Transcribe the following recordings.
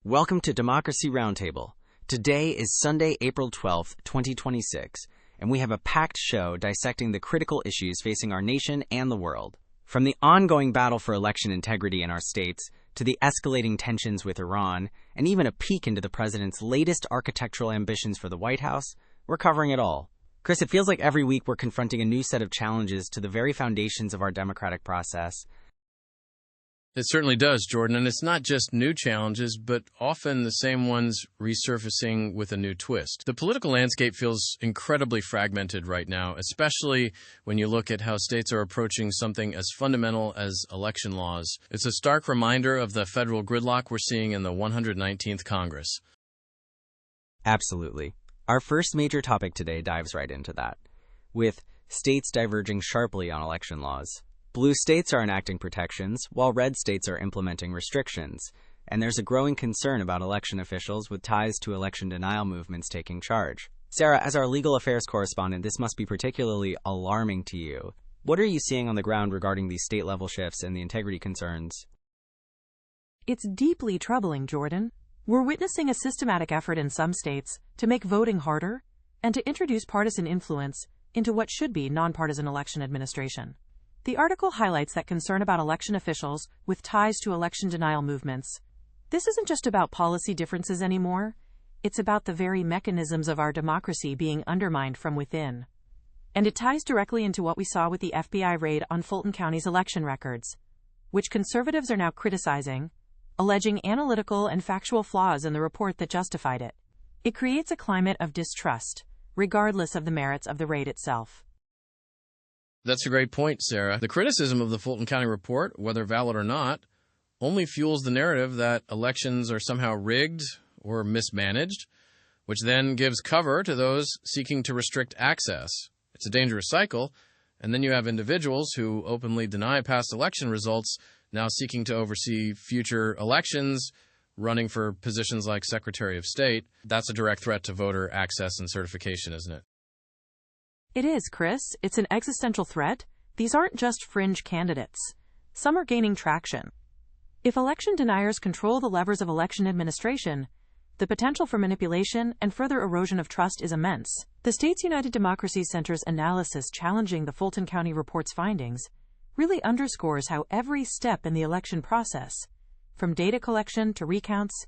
Welcome to Democracy Roundtable. Today is Sunday, April 12th, 2026, and we have a packed show dissecting the critical issues facing our nation and the world. From the ongoing battle for election integrity in our states, to the escalating tensions with Iran, and even a peek into the president's latest architectural ambitions for the White House, we're covering it all. Chris, it feels like every week we're confronting a new set of challenges to the very foundations of our democratic process. It certainly does, Jordan, and it's not just new challenges, but often the same ones resurfacing with a new twist. The political landscape feels incredibly fragmented right now, especially when you look at how states are approaching something as fundamental as election laws. It's a stark reminder of the federal gridlock we're seeing in the 119th Congress. Absolutely. Our first major topic today dives right into that, with states diverging sharply on election laws. Blue states are enacting protections, while red states are implementing restrictions, and there's a growing concern about election officials with ties to election denial movements taking charge. Sarah, as our legal affairs correspondent, this must be particularly alarming to you. What are you seeing on the ground regarding these state-level shifts and the integrity concerns? It's deeply troubling, Jordan. We're witnessing a systematic effort in some states to make voting harder and to introduce partisan influence into what should be nonpartisan election administration. The article highlights that concern about election officials with ties to election denial movements. This isn't just about policy differences anymore. It's about the very mechanisms of our democracy being undermined from within. And it ties directly into what we saw with the FBI raid on Fulton County's election records, which conservatives are now criticizing, alleging analytical and factual flaws in the report that justified it. It creates a climate of distrust, regardless of the merits of the raid itself. That's a great point, Sarah. The criticism of the Fulton County report, whether valid or not, only fuels the narrative that elections are somehow rigged or mismanaged, which then gives cover to those seeking to restrict access. It's a dangerous cycle, and then you have individuals who openly deny past election results now seeking to oversee future elections, running for positions like Secretary of State. That's a direct threat to voter access and certification, isn't it? It is, Chris. It's an existential threat. These aren't just fringe candidates. Some are gaining traction. If election deniers control the levers of election administration, the potential for manipulation and further erosion of trust is immense. The States United Democracy Center's analysis challenging the Fulton County report's findings really underscores how every step in the election process, from data collection to recounts,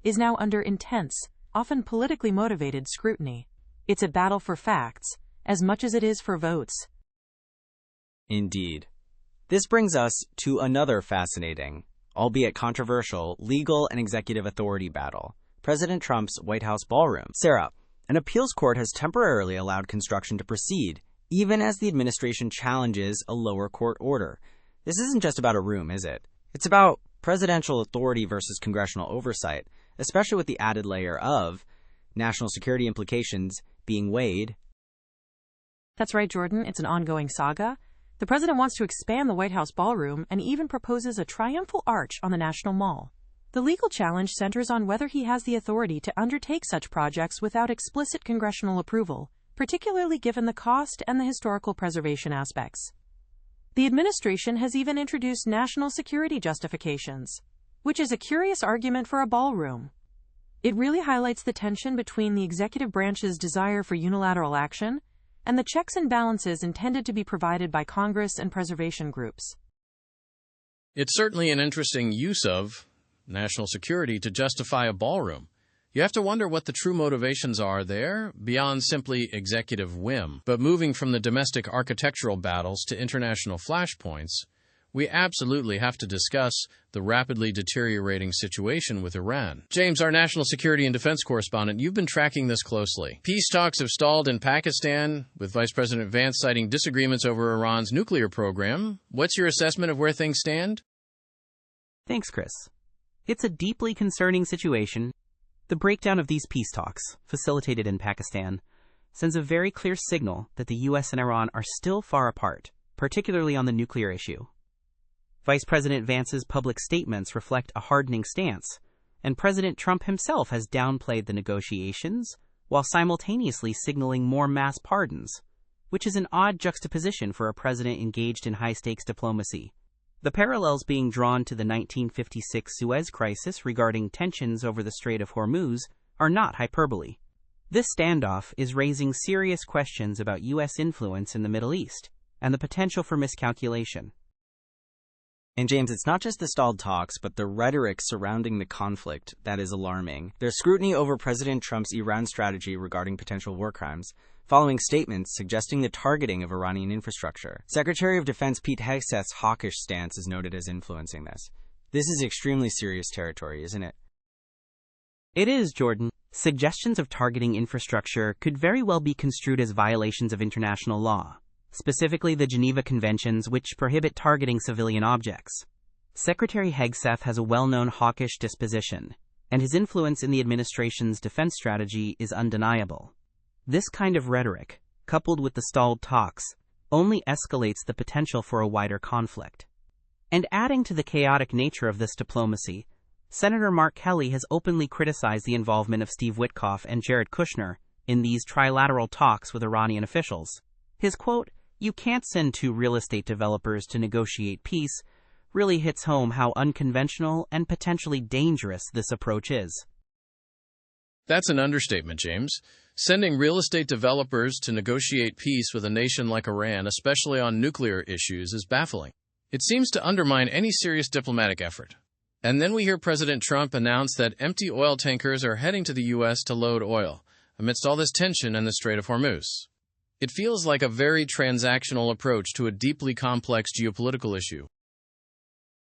is now under intense, often politically motivated scrutiny. It's a battle for facts, as much as it is for votes. Indeed. This brings us to another fascinating, albeit controversial, legal and executive authority battle, President Trump's White House ballroom. Sarah, an appeals court has temporarily allowed construction to proceed, even as the administration challenges a lower court order. This isn't just about a room, is it? It's about presidential authority versus congressional oversight, especially with the added layer of national security implications being weighed. That's right, Jordan. It's an ongoing saga. The president wants to expand the White House ballroom and even proposes a triumphal arch on the National Mall. The legal challenge centers on whether he has the authority to undertake such projects without explicit congressional approval, particularly given the cost and the historical preservation aspects. The administration has even introduced national security justifications, which is a curious argument for a ballroom. It really highlights the tension between the executive branch's desire for unilateral action and the checks and balances intended to be provided by Congress and preservation groups. It's certainly an interesting use of national security to justify a ballroom. You have to wonder what the true motivations are there, beyond simply executive whim. But moving from the domestic architectural battles to international flashpoints, we absolutely have to discuss the rapidly deteriorating situation with Iran. James, our national security and defense correspondent, you've been tracking this closely. Peace talks have stalled in Pakistan, with Vice President Vance citing disagreements over Iran's nuclear program. What's your assessment of where things stand? Thanks, Chris. It's a deeply concerning situation. The breakdown of these peace talks, facilitated in Pakistan, sends a very clear signal that the U.S. and Iran are still far apart, particularly on the nuclear issue. Vice President Vance's public statements reflect a hardening stance, and President Trump himself has downplayed the negotiations while simultaneously signaling more mass pardons, which is an odd juxtaposition for a president engaged in high-stakes diplomacy. The parallels being drawn to the 1956 Suez Crisis regarding tensions over the Strait of Hormuz are not hyperbole. This standoff is raising serious questions about U.S. influence in the Middle East and the potential for miscalculation. And James, it's not just the stalled talks, but the rhetoric surrounding the conflict that is alarming. There's scrutiny over President Trump's Iran strategy regarding potential war crimes, following statements suggesting the targeting of Iranian infrastructure. Secretary of Defense Pete Hegseth's hawkish stance is noted as influencing this. This is extremely serious territory, isn't it? It is, Jordan. Suggestions of targeting infrastructure could very well be construed as violations of international law, specifically the Geneva Conventions, which prohibit targeting civilian objects. Secretary Hegseth has a well-known hawkish disposition, and his influence in the administration's defense strategy is undeniable. This kind of rhetoric, coupled with the stalled talks, only escalates the potential for a wider conflict. And adding to the chaotic nature of this diplomacy, Senator Mark Kelly has openly criticized the involvement of Steve Witkoff and Jared Kushner in these trilateral talks with Iranian officials. His quote, "You can't send two real estate developers to negotiate peace," really hits home how unconventional and potentially dangerous this approach is. That's an understatement, James. Sending real estate developers to negotiate peace with a nation like Iran, especially on nuclear issues, is baffling. It seems to undermine any serious diplomatic effort. And then we hear President Trump announce that empty oil tankers are heading to the U.S. to load oil, amidst all this tension in the Strait of Hormuz. It feels like a very transactional approach to a deeply complex geopolitical issue.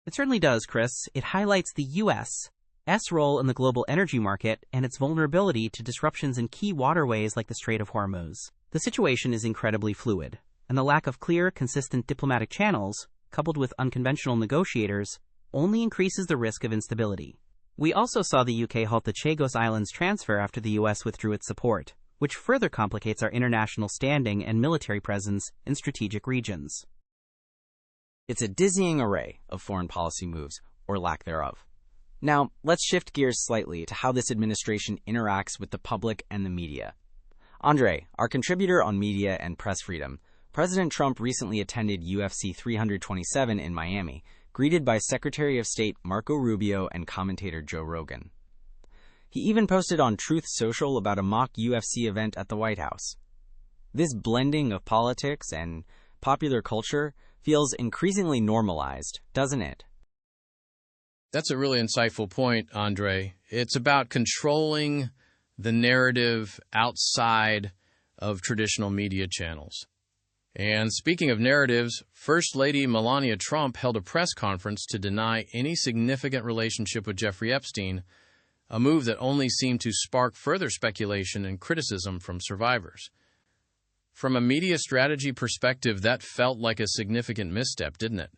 It certainly does, Chris. It highlights the U.S.'s role in the global energy market and its vulnerability to disruptions in key waterways like the Strait of Hormuz. The situation is incredibly fluid, and the lack of clear, consistent diplomatic channels, coupled with unconventional negotiators, only increases the risk of instability. We also saw the UK halt the Chagos Islands transfer after the US withdrew its support, which further complicates our international standing and military presence in strategic regions. It's a dizzying array of foreign policy moves, or lack thereof. Now, let's shift gears slightly to how this administration interacts with the public and the media. Andre, our contributor on media and press freedom, President Trump recently attended UFC 327 in Miami, greeted by Secretary of State Marco Rubio and commentator Joe Rogan. He even posted on Truth Social about a mock UFC event at the White House. This blending of politics and popular culture feels increasingly normalized, doesn't it? That's a really insightful point, Andre. It's about controlling the narrative outside of traditional media channels. And speaking of narratives, First Lady Melania Trump held a press conference to deny any significant relationship with Jeffrey Epstein, a move that only seemed to spark further speculation and criticism from survivors. From a media strategy perspective, that felt like a significant misstep, didn't it?